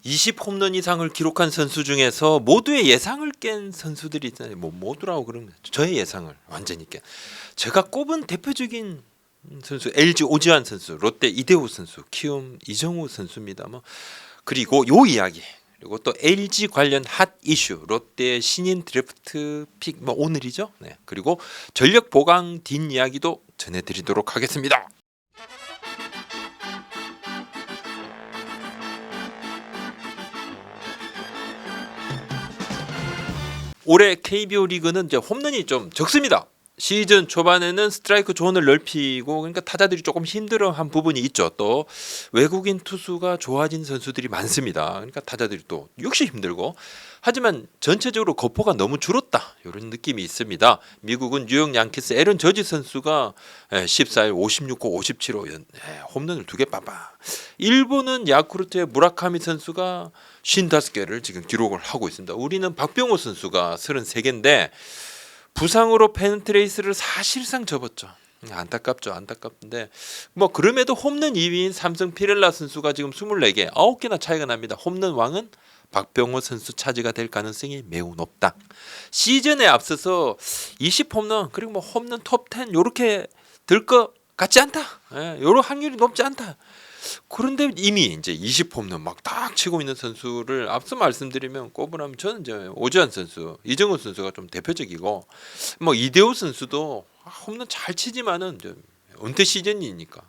20 홈런 이상을 기록한 선수 중에서 모두의 예상을 깬 선수들이 있잖아요. 뭐 모두라고 그러면 저의 예상을 완전히 깬. 제가 꼽은 대표적인 선수 LG 오지환 선수, 롯데 이대호 선수, 키움 이정우 선수입니다. 뭐 그리고 요 이야기, 그리고 또 LG 관련 핫 이슈, 롯데 신인 드래프트 픽 뭐 오늘이죠. 네. 그리고 전력 보강 뒷이야기도 전해드리도록 하겠습니다. 올해 KBO 리그는 이제 홈런이 좀 적습니다. 시즌 초반에는 스트라이크 존을 넓히고 그러니까 타자들이 조금 힘들어한 부분이 있죠. 또 외국인 투수가 좋아진 선수들이 많습니다. 그러니까 타자들이 또 역시 힘들고, 하지만 전체적으로 거포가 너무 줄었다 이런 느낌이 있습니다. 미국은 뉴욕 양키스 에런 저지 선수가 14일 56호 57호 홈런을 2개 빠빠. 일본은 야쿠르트의 무라카미 선수가 55개를 지금 기록을 하고 있습니다. 우리는 박병호 선수가 33개인데 부상으로 펜트레이스를 사실상 접었죠. 안타깝죠. 안타깝는데 뭐 그럼에도 홈런 2위인 삼성 피렐라 선수가 지금 24개, 9개나 차이가 납니다. 홈런 왕은 박병호 선수 차지가 될 가능성이 매우 높다. 시즌에 앞서서 20 홈런 그리고 뭐 홈런 톱10 이렇게 들 것 같지 않다. 이런 확률이 높지 않다. 그런데 이미 이제 20 홈런 막 딱 치고 있는 선수를 앞서 말씀드리면 꼽으라면 저는 이제 오지환 선수, 이정우 선수가 좀 대표적이고, 뭐 이대호 선수도 홈런 잘 치지만은 이제 은퇴 시즌이니까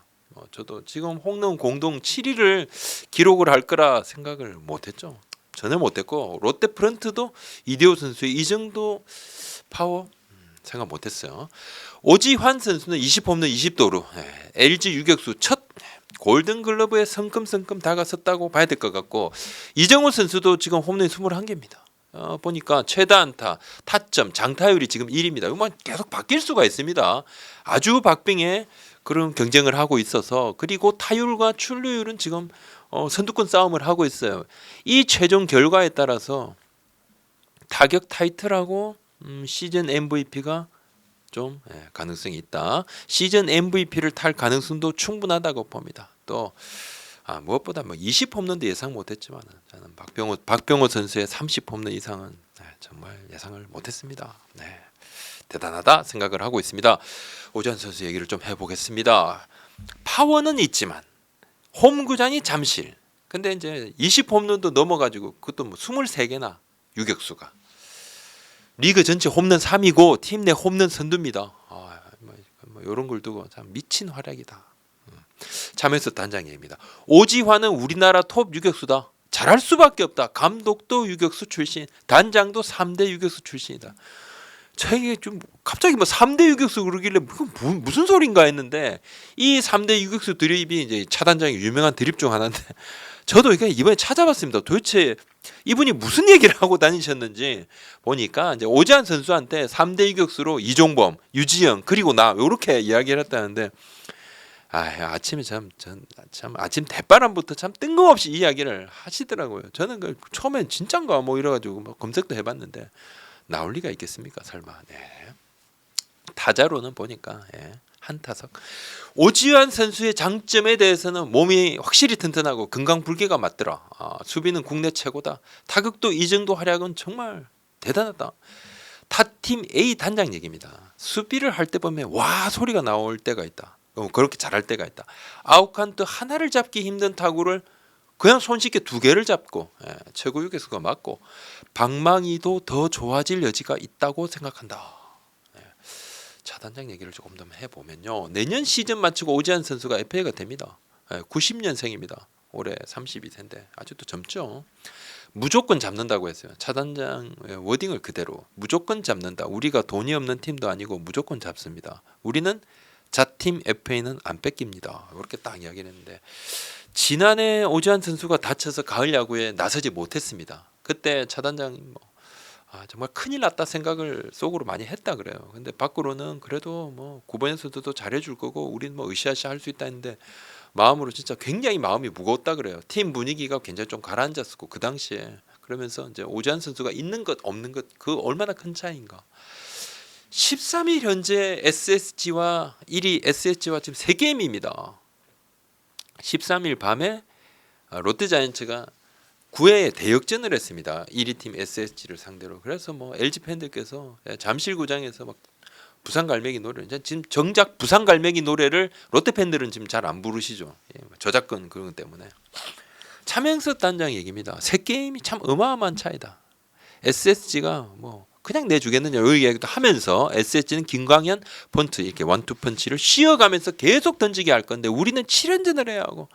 저도 지금 홈런 공동 7위를 기록을 할 거라 생각을 못했죠. 전혀 못했고, 롯데 프런트도 이대호 선수의 이 정도 파워 생각 못했어요. 오지환 선수는 20 홈런 20도루, LG 유격수 첫 골든글러브에 성큼성큼 다가섰다고 봐야 될 것 같고, 이정우 선수도 지금 홈런이 21개입니다. 보니까 최다 안타, 타점, 장타율이 지금 1위입니다. 이거 계속 바뀔 수가 있습니다. 아주 박빙의 그런 경쟁을 하고 있어서, 그리고 타율과 출루율은 지금 선두권 싸움을 하고 있어요. 이 최종 결과에 따라서 타격 타이틀하고 시즌 MVP가 좀 가능성이 있다. 시즌 MVP를 탈 가능성도 충분하다고 봅니다. 또 무엇보다 20 홈런도 예상 못했지만 저는 박병호 선수의 30 홈런 이상은 정말 예상을 못했습니다. 대단하다 생각을 하고 있습니다. 오지환 선수 얘기를 좀 해보겠습니다. 파워는 있지만 홈구장이 잠실. 근데 이제 20 홈런도 넘어가지고 그것도 23개나 유격수가. 리그 전체 홈런 3위고 팀 내 홈런 선두입니다. 이런 걸 두고 참 미친 활약이다. 참여해서 단장 얘기입니다. 오지환은 우리나라 톱 유격수다. 잘할 수밖에 없다. 감독도 유격수 출신, 단장도 3대 유격수 출신이다. 저에게 좀 갑자기 3대 유격수 그러길래 무슨 소린가 했는데, 이 3대 유격수 드립이 이제 차 단장의 유명한 드립 중 하나인데 저도 이번에 찾아봤습니다. 도대체 이분이 무슨 얘기를 하고 다니셨는지 보니까 이제 오지환 선수한테 3대 유격수로 이종범, 유지영 그리고 나 이렇게 이야기를 했다는데, 아침에 참 아침 대바람부터 참 뜬금없이 이야기를 하시더라고요. 저는 처음엔 진짠가 뭐 이래가지고 검색도 해봤는데 나올 리가 있겠습니까? 설마. 타자로는 보니까 한타석. 오지환 선수의 장점에 대해서는 몸이 확실히 튼튼하고 건강불개가 맞더라. 수비는 국내 최고다. 타격도 이 정도 활약은 정말 대단하다. 타팀 A 단장 얘기입니다. 수비를 할 때 보면 와 소리가 나올 때가 있다. 그렇게 잘할 때가 있다. 아웃카운트 하나를 잡기 힘든 타구를 그냥 손쉽게 2개를 잡고 최고 유격수가 맞고, 방망이도 더 좋아질 여지가 있다고 생각한다. 차 단장 얘기를 조금 더 해보면요, 내년 시즌 마치고 오지환 선수가 FA가 됩니다. 90년생입니다. 올해 32세인데 아직도 젊죠. 무조건 잡는다고 했어요. 차 단장 워딩을 그대로 무조건 잡는다. 우리가 돈이 없는 팀도 아니고 무조건 잡습니다. 우리는 자팀 FA는 안 뺏깁니다. 이렇게 딱 이야기를 했는데, 지난해 오지환 선수가 다쳐서 가을 야구에 나서지 못했습니다. 그때 차 단장이 정말 큰일 났다 생각을 속으로 많이 했다 그래요. 근데 밖으로는 그래도 9번에서도 잘해줄 거고 우리는 으쌰으쌰 할 수 있다 했는데, 마음으로 진짜 굉장히 마음이 무거웠다 그래요. 팀 분위기가 굉장히 좀 가라앉았었고 그 당시에. 그러면서 이제 오지환 선수가 있는 것 없는 것 그 얼마나 큰 차이인가. 13일 현재 SSG와 1위 SSG와 지금 3게임입니다. 13일 밤에 롯데자이언츠가 9회에 대역전을 했습니다. 1위 팀 SSG를 상대로. 그래서 뭐 LG 팬들께서 잠실구장에서 막 부산 갈매기 노래, 지금 정작 부산 갈매기 노래를 롯데 팬들은 지금 잘 안 부르시죠. 저작권 그런 것 때문에. 차명석 단장 얘기입니다. 세 게임이 참 어마어마한 차이다. SSG가 뭐 그냥 내주겠느냐 이 얘기도 하면서 SSG는 김광현 폰트 이렇게 원투 펀치를 쉬어가면서 계속 던지게 할 건데 우리는 7연전을 해야 하고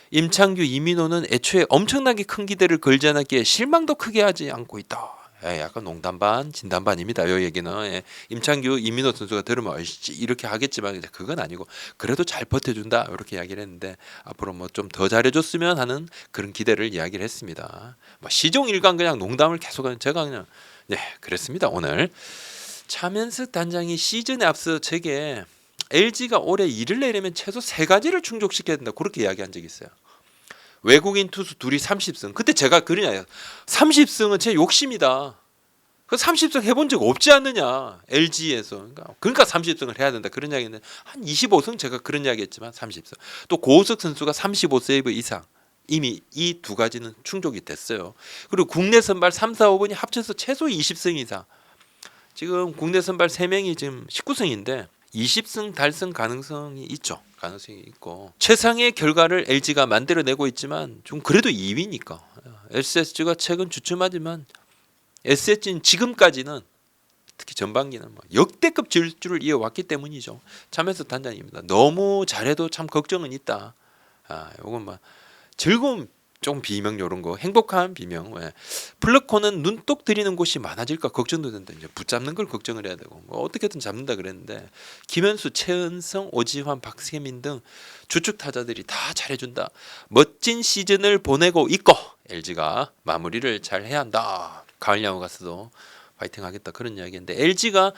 임창규 이민호는 애초에 엄청나게 큰 기대를 걸지 않았기에 실망도 크게 하지 않고 있다. 약간 농담 반 진담 반입니다. 이 얘기는 임창규 이민호 선수가 들으면 이렇게 하겠지만 그건 아니고 그래도 잘 버텨준다 이렇게 이야기를 했는데 앞으로 뭐 좀 더 잘해줬으면 하는 그런 기대를 이야기를 했습니다. 뭐 시종 일관 그냥 농담을 계속하는 제가 그냥 그랬습니다. 오늘 차면석 단장이 시즌에 앞서 제게 LG가 올해 일을 내려면 최소 3가지를 충족시켜야 된다 그렇게 이야기한 적이 있어요. 외국인 투수 둘이 30승. 그때 제가 그러냐 30승은 제 욕심이다. 그 30승 해본 적 없지 않느냐 LG에서. 그러니까 30승을 해야 된다 그런 이야기는 한 25승 제가 그런 이야기했지만 30승. 또 고우석 선수가 35세이브 이상. 이미 이 두 가지는 충족이 됐어요. 그리고 국내 선발 3, 4, 5번이 합쳐서 최소 20승 이상. 지금 국내 선발 3명이 지금 19승인데 20승 달성 가능성이 있죠. 가능성이 있고 최상의 결과를 LG가 만들어내고 있지만 좀 그래도 2위니까 SSG가 최근 주춤하지만 SSG는 지금까지는 특히 전반기는 뭐 역대급 질주를 이어왔기 때문이죠. 차면석 단장입니다. 너무 잘해도 참 걱정은 있다. 요건 막 즐거움 좀 비명 이런 거 행복한 비명. 플러코는 눈독 들이는 곳이 많아질까 걱정도 된다. 이제 붙잡는 걸 걱정을 해야 되고 뭐 어떻게든 잡는다 그랬는데 김현수, 최은성, 오지환, 박세민 등 주축 타자들이 다 잘해준다. 멋진 시즌을 보내고 있고 LG가 마무리를 잘 해야 한다. 가을 야구 가서도 파이팅하겠다 그런 이야기인데 LG가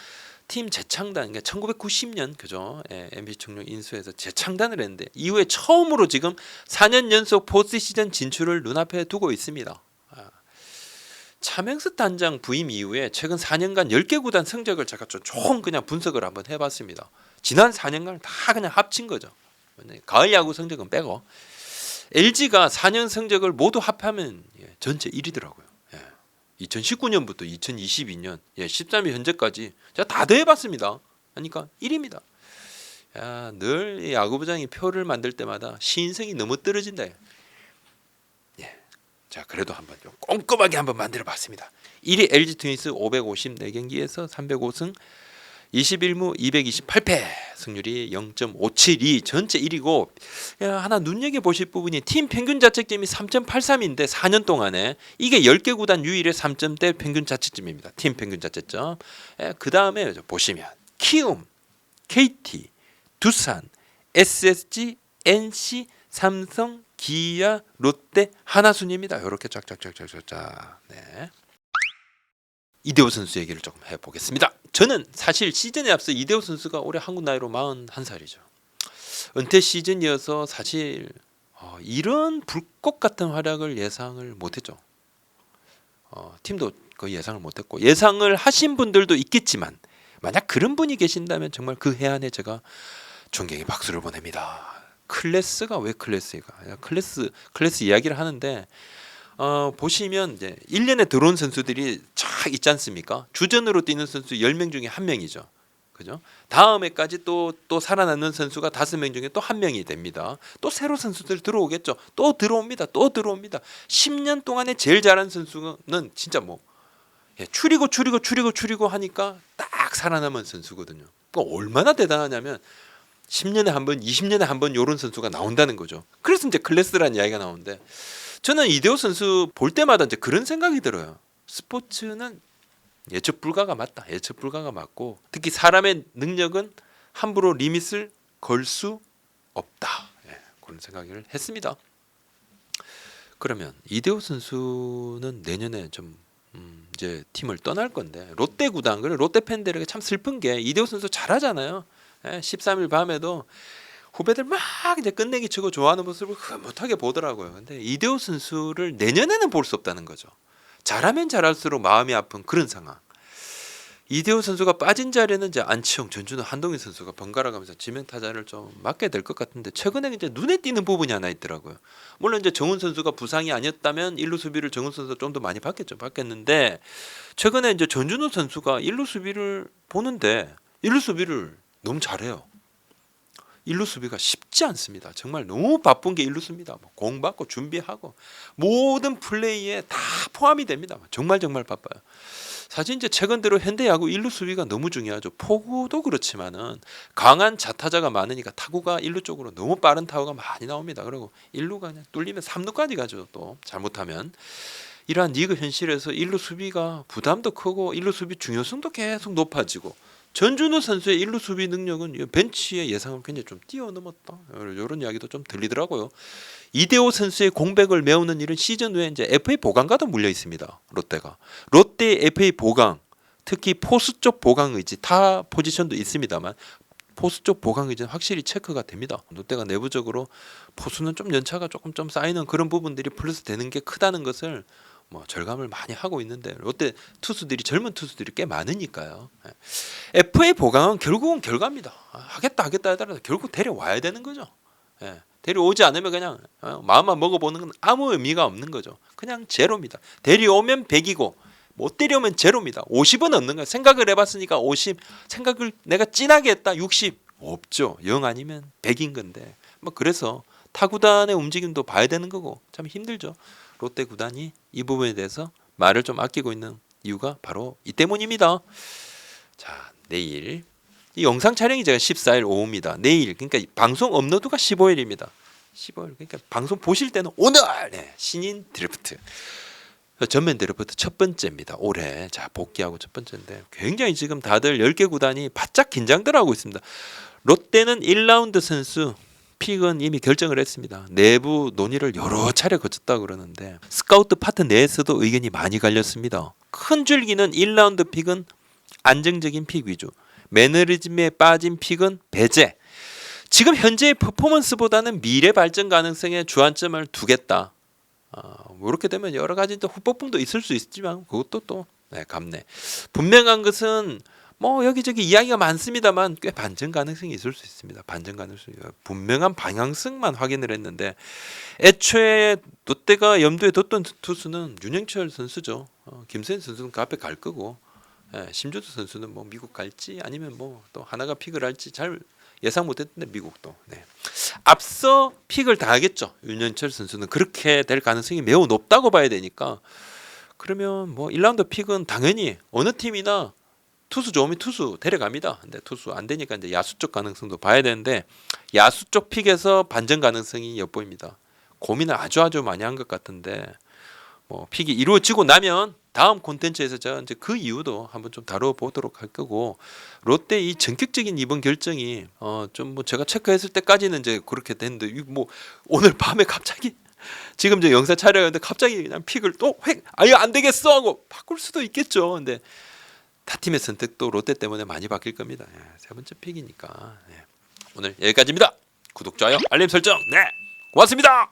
팀 재창단, 그러니까 1990년 그죠? MBC 청룡 인수해서 재창단을 했는데 이후에 처음으로 지금 4년 연속 포스트시즌 진출을 눈앞에 두고 있습니다. 차명석 단장 부임 이후에 최근 4년간 10개 구단 성적을 제가 총 그냥 분석을 한번 해봤습니다. 지난 4년간 다 그냥 합친 거죠. 가을 야구 성적은 빼고 LG가 4년 성적을 모두 합하면 전체 1위더라고요. 2019년부터 2022년 13위 현재까지 제가 다 더해봤습니다. 그러니까 1위입니다. 늘 야구부장이 표를 만들 때마다 신성이 너무 떨어진다. 자 그래도 한번 좀 꼼꼼하게 한번 만들어봤습니다. 1위 LG 트윈스 554경기에서 305승 21무 228패 승률이 0.572 전체 1위고 하나 눈여겨보실 부분이 팀 평균 자책점이 3.83인데 4년 동안에 이게 10개 구단 유일의 3점대 평균 자책점입니다. 팀 평균 자책점. 그 다음에 보시면 키움, KT, 두산, SSG, NC, 삼성, 기아, 롯데, 하나순입니다. 이렇게 쫙쫙쫙쫙쫙. 이대호 선수 얘기를 조금 해보겠습니다. 저는 사실 시즌에 앞서 이대호 선수가 올해 한국 나이로 41살이죠. 은퇴 시즌이어서 사실 이런 불꽃 같은 활약을 예상을 못했죠. 팀도 거의 예상을 못했고 예상을 하신 분들도 있겠지만 만약 그런 분이 계신다면 정말 그 해안에 제가 존경의 박수를 보냅니다. 클래스가 왜 클래스가 클래스 이야기를 하는데 보시면 이제 1년에 들어온 선수들이 쫙 있지 않습니까? 주전으로 뛰는 선수 10명 중에 1명이죠. 그죠? 다음에까지 또 살아남는 선수가 5명 중에 또 1명이 됩니다. 또 새로 선수들 들어오겠죠. 또 들어옵니다. 10년 동안에 제일 잘한 선수는 진짜 뭐 추리고 하니까 딱 살아남은 선수거든요. 그러니까 얼마나 대단하냐면 10년에 한 번, 20년에 한 번 이런 선수가 나온다는 거죠. 그래서 이제 클래스라는 이야기가 나오는데 저는 이대호 선수 볼 때마다 이제 그런 생각이 들어요. 스포츠는 예측 불가가 맞다. 예측 불가가 맞고 특히 사람의 능력은 함부로 리밋을 걸 수 없다. 그런 생각을 했습니다. 그러면 이대호 선수는 내년에 좀 이제 팀을 떠날 건데 롯데 구단 그래 롯데 팬들에게 참 슬픈 게 이대호 선수 잘하잖아요. 13일 밤에도 후배들 막 이제 끝내기 치고 좋아하는 모습을 흐뭇하게 보더라고요. 근데 이대호 선수를 내년에는 볼 수 없다는 거죠. 잘하면 잘할수록 마음이 아픈 그런 상황. 이대호 선수가 빠진 자리는 이제 안치홍, 전준우, 한동희 선수가 번갈아 가면서 지명 타자를 좀 맡게 될 것 같은데 최근에 이제 눈에 띄는 부분이 하나 있더라고요. 물론 이제 정훈 선수가 부상이 아니었다면 일루 수비를 정훈 선수가 좀 더 많이 받겠는데 최근에 이제 전준우 선수가 일루 수비를 보는데 일루 수비를 너무 잘해요. 일루 수비가 쉽지 않습니다. 정말 너무 바쁜 게 일루 수입니다. 공 받고 준비하고 모든 플레이에 다 포함이 됩니다. 정말 바빠요. 사실 이제 최근 들어 현대야구 일루 수비가 너무 중요하죠. 포구도 그렇지만은 강한 좌타자가 많으니까 타구가 일루 쪽으로 너무 빠른 타구가 많이 나옵니다. 그리고 일루가 그냥 뚫리면 3루까지 가죠. 또 잘못하면 이러한 리그 현실에서 일루 수비가 부담도 크고 일루 수비 중요성도 계속 높아지고 전준우 선수의 일루 수비 능력은 벤치의 예상을 굉장히 좀 뛰어넘었다. 이런 이야기도 좀 들리더라고요. 이대호 선수의 공백을 메우는 일은 시즌 후에 이제 FA 보강과도 물려 있습니다. 롯데가. 롯데의 FA 보강, 특히 포수 쪽 보강 의지, 타 포지션도 있습니다만 포수 쪽 보강 의지는 확실히 체크가 됩니다. 롯데가 내부적으로 포수는 좀 연차가 조금 좀 쌓이는 그런 부분들이 플러스 되는 게 크다는 것을 절감을 많이 하고 있는데 롯데 투수들이 젊은 투수들이 꽤 많으니까요. FA 보강은 결국은 결과입니다. 하겠다 하더라도 결국 데려와야 되는 거죠. 데려오지 않으면 그냥 마음만 먹어보는 건 아무 의미가 없는 거죠. 그냥 제로입니다. 데려오면 100이고 못 데려오면 제로입니다. 50은 없는 거예요. 생각을 해봤으니까 50, 생각을 내가 진하게 했다 60 없죠. 0 아니면 100인 건데 그래서 타구단의 움직임도 봐야 되는 거고 참 힘들죠. 롯데 구단이 이 부분에 대해서 말을 좀 아끼고 있는 이유가 바로 이 때문입니다. 자, 내일 이 영상 촬영이 제가 14일 오후입니다. 내일 그러니까 방송 업로드가 15일입니다. 15일 그러니까 방송 보실 때는 오늘 신인 드래프트 전면 드래프트 첫 번째입니다. 올해 자 복귀하고 첫 번째인데 굉장히 지금 다들 10개 구단이 바짝 긴장들 하고 있습니다. 롯데는 1라운드 선수 픽은 이미 결정을 했습니다. 내부 논의를 여러 차례 거쳤다 그러는데 스카우트 파트 내에서도 의견이 많이 갈렸습니다. 큰 줄기는 1라운드 픽은 안정적인 픽 위주, 매너리즘에 빠진 픽은 배제. 지금 현재의 퍼포먼스보다는 미래 발전 가능성에 주안점을 두겠다. 이렇게 되면 여러 가지 또 후폭풍도 있을 수 있지만 그것도 또 감내. 분명한 것은 여기저기 이야기가 많습니다만 꽤 반전 가능성이 있을 수 있습니다. 반전 가능성이 분명한 방향성만 확인을 했는데 애초에 롯데가 염두에 뒀던 투수는 윤영철 선수죠. 김세현 선수는 그 앞에 갈 거고 심주수 선수는 미국 갈지 아니면 또 하나가 픽을 할지 잘 예상 못했는데 미국도 앞서 픽을 다 하겠죠. 윤영철 선수는 그렇게 될 가능성이 매우 높다고 봐야 되니까 그러면 1라운드 픽은 당연히 어느 팀이나 투수 좋으면 투수 데려갑니다. 근데 투수 안 되니까 이제 야수 쪽 가능성도 봐야 되는데 야수 쪽 픽에서 반전 가능성이 엿보입니다. 고민을 아주 많이 한 것 같은데 픽이 이루어지고 나면 다음 콘텐츠에서 제가 이제 그 이유도 한번 좀 다뤄보도록 할 거고 롯데 이 전격적인 이번 결정이 좀 제가 체크했을 때까지는 이제 그렇게 됐는데 오늘 밤에 갑자기 지금 저 영상 촬영하는데 갑자기 그냥 픽을 또 아예 안 되겠어 하고 바꿀 수도 있겠죠. 근데 타 팀의 선택도 롯데 때문에 많이 바뀔 겁니다. 세 번째 픽이니까 오늘 여기까지입니다. 구독, 좋아요, 알림 설정 고맙습니다.